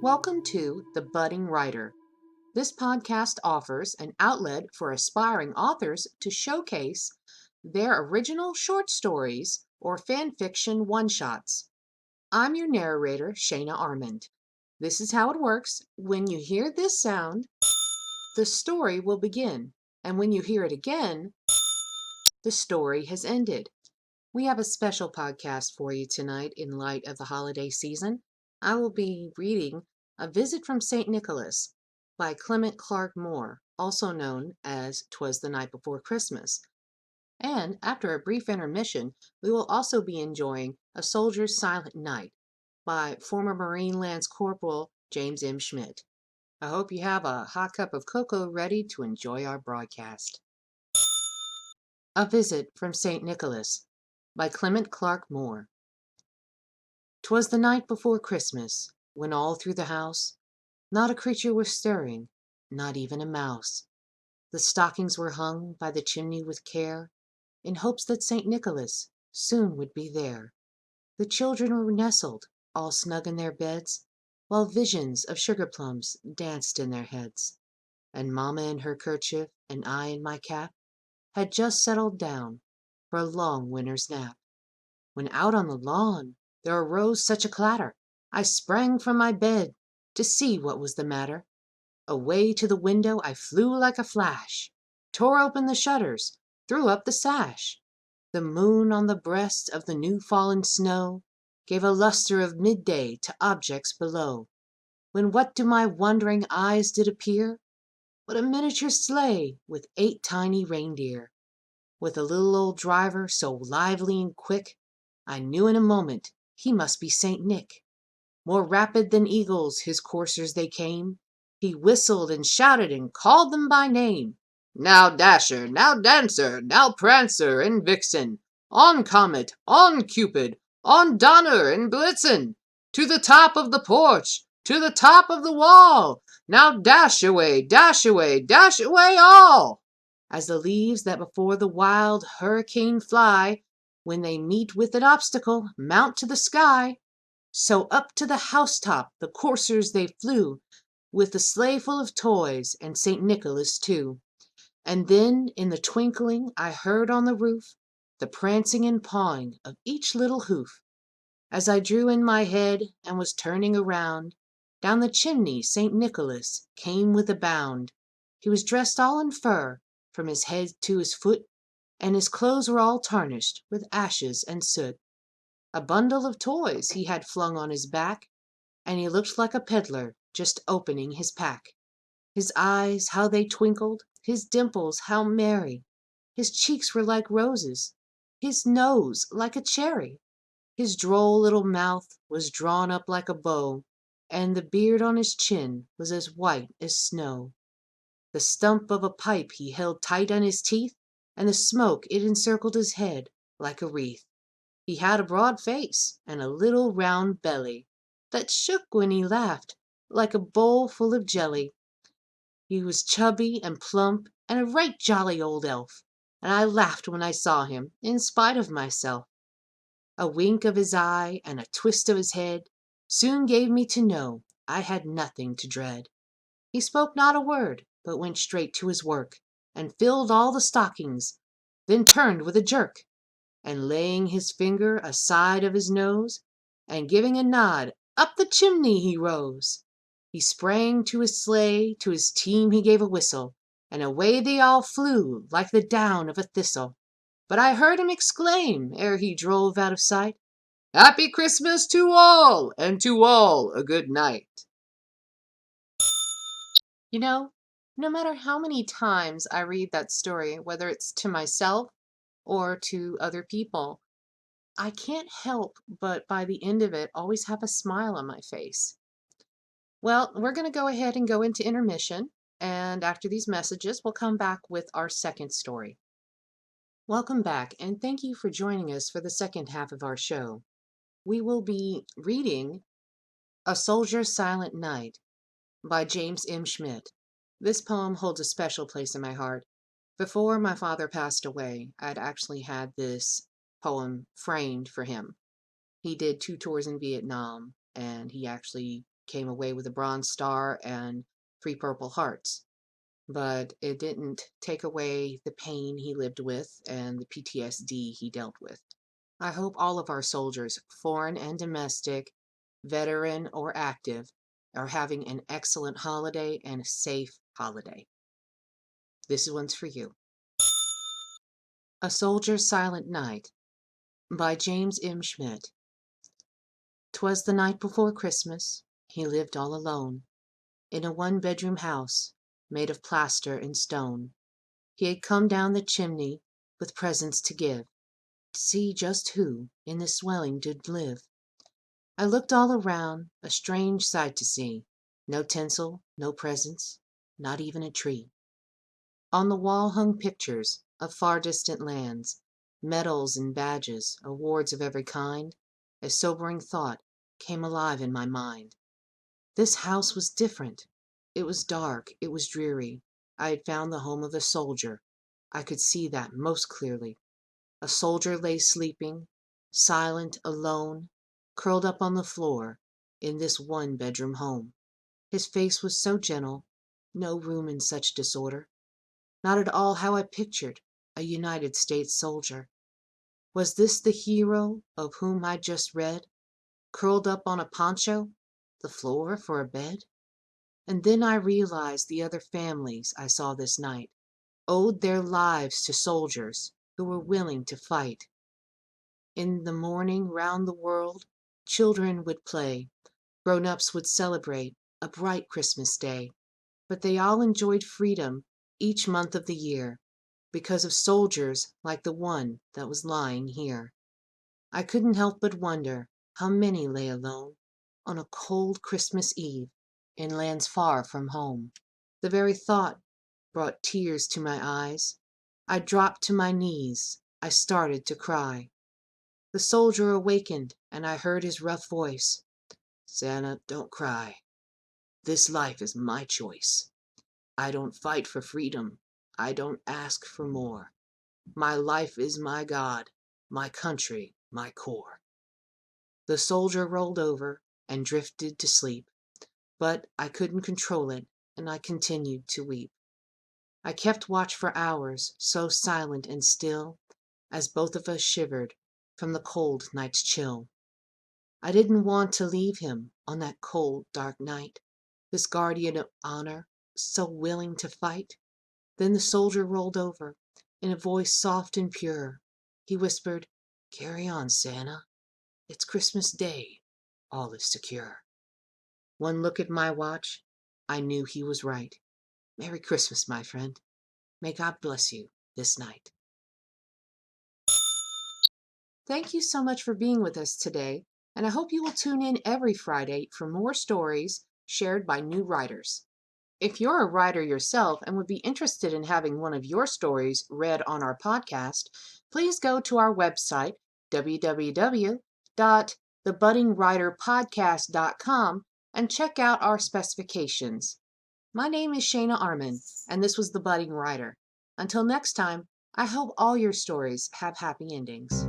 Welcome to The Budding Writer. This podcast offers an outlet for aspiring authors to showcase their original short stories or fan fiction one-shots. I'm your narrator, Shayna Armand. This is how it works. When you hear this sound, the story will begin, and when you hear it again, the story has ended. We have a special podcast for you tonight in light of the holiday season. I will be reading A Visit from St. Nicholas by Clement Clark Moore, also known as 'Twas the Night Before Christmas. And after a brief intermission, we will also be enjoying A Soldier's Silent Night by former Marine Lance Corporal James M. Schmidt. I hope you have a hot cup of cocoa ready to enjoy our broadcast. A Visit from St. Nicholas by Clement Clark Moore. 'Twas the night before Christmas, when all through the house not a creature was stirring, not even a mouse. The stockings were hung by the chimney with care, in hopes that St. Nicholas soon would be there. The children were nestled, all snug in their beds, while visions of sugar plums danced in their heads. And Mamma in her kerchief, and I in my cap, had just settled down for a long winter's nap, when out on the lawn there arose such a clatter, I sprang from my bed to see what was the matter. Away to the window I flew like a flash, tore open the shutters, threw up the sash. The moon on the breast of the new fallen snow gave a lustre of midday to objects below, when what to my wondering eyes did appear but a miniature sleigh with 8 tiny reindeer, with a little old driver so lively and quick, I knew in a moment he must be Saint Nick. More rapid than eagles his coursers they came, he whistled and shouted and called them by name. Now Dasher, now Dancer, now Prancer and Vixen, on Comet, on Cupid, on Donner and Blitzen, to the top of the porch, to the top of the wall, now dash away, dash away, dash away all! As the leaves that before the wild hurricane fly, when they meet with an obstacle, mount to the sky, so up to the housetop the coursers they flew, with the sleigh full of toys, and St. Nicholas too. And then in the twinkling I heard on the roof the prancing and pawing of each little hoof. As I drew in my head and was turning around, down the chimney St. Nicholas came with a bound. He was dressed all in fur, from his head to his foot, and his clothes were all tarnished with ashes and soot. A bundle of toys he had flung on his back, and he looked like a peddler just opening his pack. His eyes, how they twinkled, his dimples, how merry! His cheeks were like roses, his nose like a cherry. His droll little mouth was drawn up like a bow, and the beard on his chin was as white as snow. The stump of a pipe he held tight on his teeth, and the smoke it encircled his head like a wreath. He had a broad face and a little round belly that shook when he laughed like a bowl full of jelly. He was chubby and plump and a right jolly old elf, and I laughed when I saw him in spite of myself. A wink of his eye and a twist of his head soon gave me to know I had nothing to dread. He spoke not a word, but went straight to his work, and filled all the stockings, then turned with a jerk, and laying his finger aside of his nose, and giving a nod, up the chimney he rose. He sprang to his sleigh, to his team he gave a whistle, and away they all flew like the down of a thistle. But I heard him exclaim, ere he drove out of sight, "Happy Christmas to all, and to all a good night." You know, no matter how many times I read that story, whether it's to myself or to other people, I can't help but by the end of it always have a smile on my face. Well, we're going to go ahead and go into intermission, and after these messages, we'll come back with our second story. Welcome back, and thank you for joining us for the second half of our show. We will be reading A Soldier's Silent Night by James M. Schmidt. This poem holds a special place in my heart. Before my father passed away, I'd actually had this poem framed for him. He did 2 tours in Vietnam, and he actually came away with a Bronze Star and 3 Purple Hearts. But it didn't take away the pain he lived with and the PTSD he dealt with. I hope all of our soldiers, foreign and domestic, veteran or active, are having an excellent holiday and a safe holiday. This one's for you. A Soldier's Silent Night by James M. Schmidt. 'Twas the night before Christmas. He lived all alone in a one-bedroom house made of plaster and stone. He had come down the chimney with presents to give, to see just who in this dwelling did live. I looked all around, a strange sight to see. No tinsel, no presents, not even a tree. On the wall hung pictures of far distant lands, medals and badges, awards of every kind. A sobering thought came alive in my mind. This house was different. It was dark, it was dreary. I had found the home of a soldier. I could see that most clearly. A soldier lay sleeping, silent, alone, curled up on the floor in this one-bedroom home. His face was so gentle, no room in such disorder. Not at all how I pictured a United States soldier. Was this the hero of whom I just read, curled up on a poncho, the floor for a bed? And then I realized the other families I saw this night owed their lives to soldiers who were willing to fight. In the morning, round the world, children would play, grown-ups would celebrate a bright Christmas day, but they all enjoyed freedom each month of the year because of soldiers like the one that was lying here. I couldn't help but wonder how many lay alone on a cold Christmas Eve in lands far from home. The very thought brought tears to my eyes. I dropped to my knees. I started to cry. The soldier awakened, and I heard his rough voice. "Santa, don't cry. This life is my choice. I don't fight for freedom. I don't ask for more. My life is my God, my country, my core." The soldier rolled over and drifted to sleep, but I couldn't control it, and I continued to weep. I kept watch for hours, so silent and still, as both of us shivered from the cold night's chill. I didn't want to leave him on that cold, dark night, this guardian of honor, so willing to fight. Then the soldier rolled over, in a voice soft and pure. He whispered, "Carry on, Santa. It's Christmas Day. All is secure." One look at my watch, I knew he was right. Merry Christmas, my friend. May God bless you this night. Thank you so much for being with us today, and I hope you will tune in every Friday for more stories shared by new writers. If you're a writer yourself and would be interested in having one of your stories read on our podcast, please go to our website, www.thebuddingwriterpodcast.com, and check out our specifications. My name is Shayna Armin, and this was The Budding Writer. Until next time, I hope all your stories have happy endings.